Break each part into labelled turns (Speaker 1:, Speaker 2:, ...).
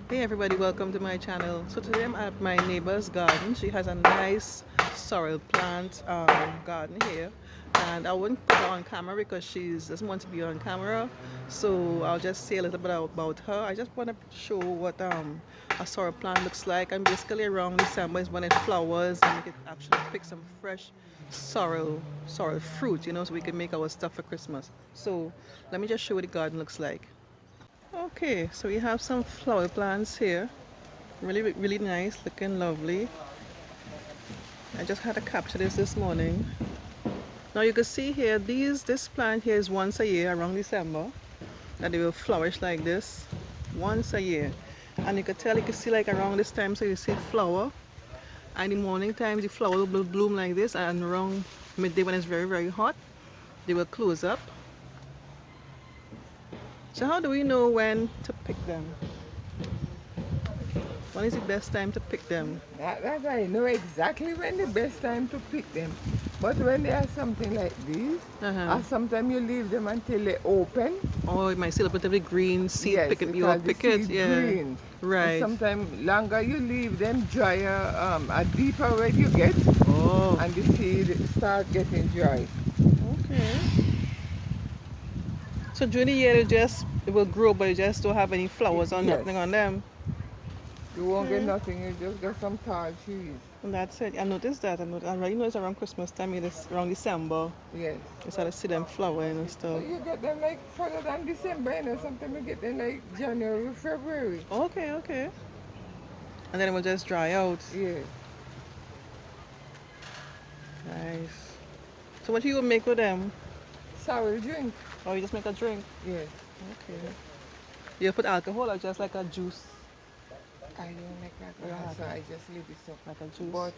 Speaker 1: Hey everybody, welcome to my channel. So today I'm at my neighbor's garden. She has a nice sorrel plant garden here, and I wouldn't put her on camera because she doesn't want to be on camera. So I'll just say a little bit about her. I just want to show what a sorrel plant looks like, and basically around December is when it flowers and we can actually pick some fresh sorrel fruit, so we can make our stuff for Christmas. So let me just show what the garden looks like. Okay, so we have some flower plants here. Really nice, looking lovely. I just had to capture this morning. Now you can see here, this plant here is once a year around December that they will flourish like this, once a year. And you can see like around this time, so you see flower. And in the morning times, the flower will bloom like this, and around midday when it's very hot, they will close up. So how do we know when to pick them? When is the best time to pick them?
Speaker 2: That I know exactly when the best time to pick them. But when they are something like these, sometimes you leave them until they open.
Speaker 1: Oh, it might still put the green seed.
Speaker 2: Yes,
Speaker 1: pick it, you will pick it. Yeah,
Speaker 2: green.
Speaker 1: right.
Speaker 2: Sometimes longer you leave them drier, a deeper red you get.
Speaker 1: Oh,
Speaker 2: and the seed start getting dry.
Speaker 1: okay. So during the year it will grow, but you just don't have any flowers or nothing on them.
Speaker 2: You won't get nothing, you just get some tall trees.
Speaker 1: And that's it. I noticed that. I already know it's around Christmas time. It is around December.
Speaker 2: Yes.
Speaker 1: You start to see them flowering and
Speaker 2: So
Speaker 1: stuff.
Speaker 2: you get them like further than December, sometimes you get them like January, February.
Speaker 1: Okay. And then it will just dry out.
Speaker 2: Yes.
Speaker 1: Nice. So what you will make with them?
Speaker 2: Sour drink.
Speaker 1: Or you just make a drink?
Speaker 2: Yes.
Speaker 1: Okay. You put alcohol or just like a juice?
Speaker 2: I don't like alcohol, so I just leave it so.
Speaker 1: Like a juice.
Speaker 2: But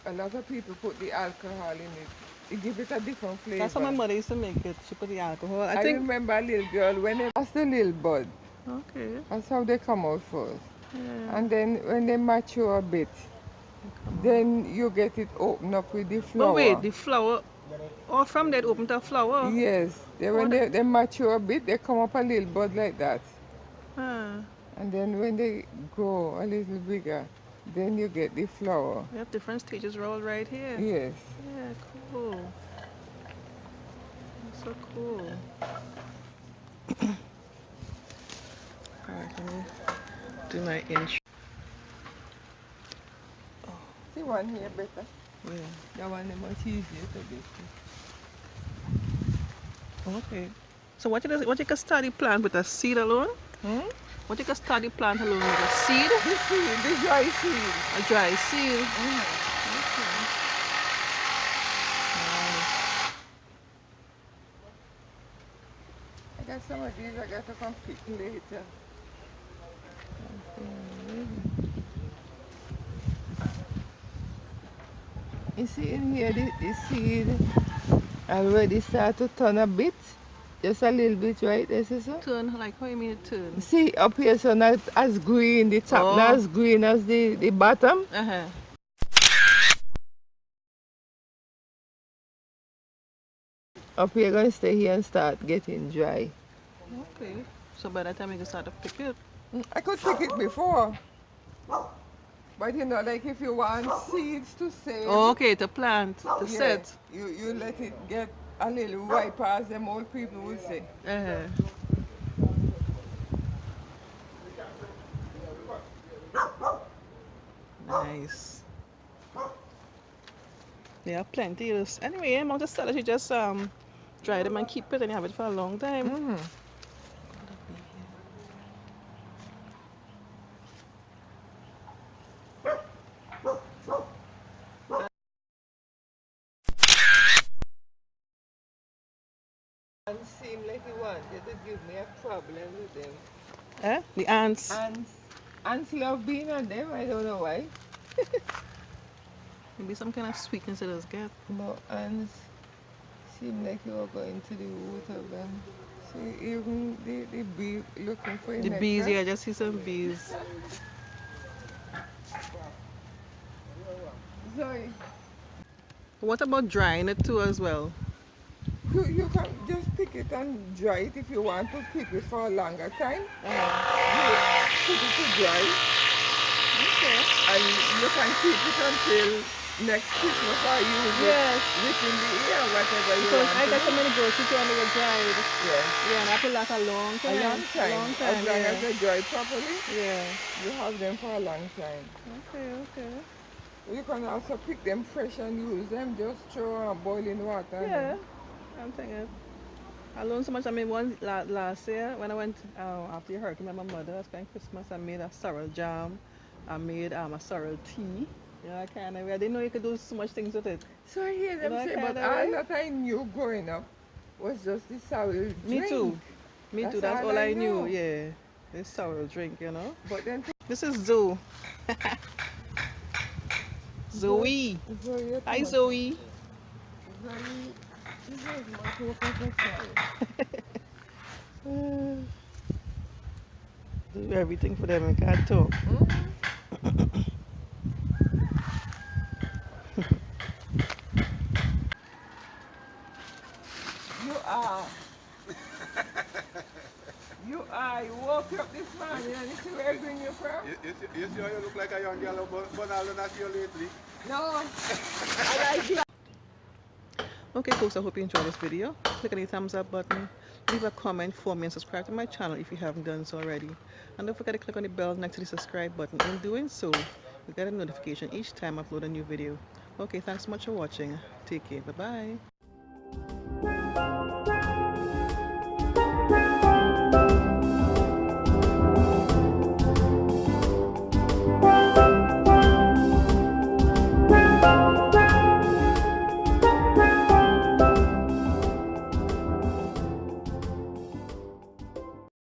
Speaker 2: a lot of people put the alcohol in it. It gives it a different flavor.
Speaker 1: That's how my mother used to make it. She put the alcohol.
Speaker 2: I remember a little girl, when they that's the little bud.
Speaker 1: Okay.
Speaker 2: That's how they come out first.
Speaker 1: Yeah.
Speaker 2: And then when they mature a bit, then you get it open up with the flower.
Speaker 1: But wait, the flower, or from that open to a flower?
Speaker 2: Yes. When they mature a bit, they come up a little bud like that. And then when they grow a little bigger, then you get the flower.
Speaker 1: We have different stages rolled right here.
Speaker 2: Yes.
Speaker 1: Yeah, cool. That's so cool. Alright, let me do my intro.
Speaker 2: See one here better?
Speaker 1: Yeah.
Speaker 2: That one is much easier to get.
Speaker 1: Okay. So what you can start the plant with a seed alone? What you can start the plant alone with a seed?
Speaker 2: The dry seed.
Speaker 1: A dry seed.
Speaker 2: Okay.
Speaker 1: Nice.
Speaker 2: I got some of these I got to come pick later. You see in here the seed already start to turn a bit. Just a little bit, right? This is so?
Speaker 1: Turn, like how you mean it turn?
Speaker 2: See up here, so not as green, the top not as green as the bottom. Up here, gonna stay here and start getting dry.
Speaker 1: Okay. So by that time you can start to pick it.
Speaker 2: I could pick it before. But like if you want seeds to save.
Speaker 1: Oh, okay, to plant, to set.
Speaker 2: You let it get a little ripe, as them old people would say.
Speaker 1: Nice. Yeah, plenty. Anyway, I'm just tell that you just dry them and keep it, and you have it for a long time.
Speaker 2: And seem like you wanted to give me a problem with them.
Speaker 1: The ants.
Speaker 2: Ants love being on them, I don't know why.
Speaker 1: Maybe some kind of sweetness it does get.
Speaker 2: No, ants seem like you are going to the root of them. See, even the bee looking for
Speaker 1: the
Speaker 2: nectar.
Speaker 1: Bees, yeah, I just see some bees.
Speaker 2: Sorry.
Speaker 1: What about drying it too as well?
Speaker 2: You can just pick it and dry it if you want to keep it for a longer time. You put it to dry.
Speaker 1: Okay.
Speaker 2: And you can keep it until next Christmas or use it within the year, whatever you
Speaker 1: Because
Speaker 2: want.
Speaker 1: I got so many groceries too and they were dried.
Speaker 2: Yes.
Speaker 1: Yeah, and I could last a long time.
Speaker 2: A long time.
Speaker 1: A long time,
Speaker 2: As long as they dry properly,
Speaker 1: yeah.
Speaker 2: you have them for a long time.
Speaker 1: Okay, okay.
Speaker 2: You can also pick them fresh and use them. Just throw boiling water.
Speaker 1: Yeah, I'm thinking. I learned so much. I mean, last year when I went after the hurricane with my mother, I spent Christmas. I made a sorrel jam. I made a sorrel tea. You know, I kind of. I didn't know you could do so much things with it.
Speaker 2: So I hear them say, but all that I knew growing up was just the sorrel drink.
Speaker 1: Me too. Me too. That's all I knew. Yeah, this sorrel drink, you know.
Speaker 2: But then
Speaker 1: this is Zoe. Zoe. Hi, Zoe. Do everything for them and can't talk.
Speaker 2: You woke up this morning and you see where I bring you from?
Speaker 3: You see how you look like a young girl, but I don't see you lately.
Speaker 2: No, I like you.
Speaker 1: Okay, folks, I hope you enjoyed this video. Click on the thumbs up button, leave a comment for me, and subscribe to my channel if you haven't done so already. And don't forget to click on the bell next to the subscribe button. In doing so, you get a notification each time I upload a new video. Okay, thanks so much for watching. Take care. Bye-bye.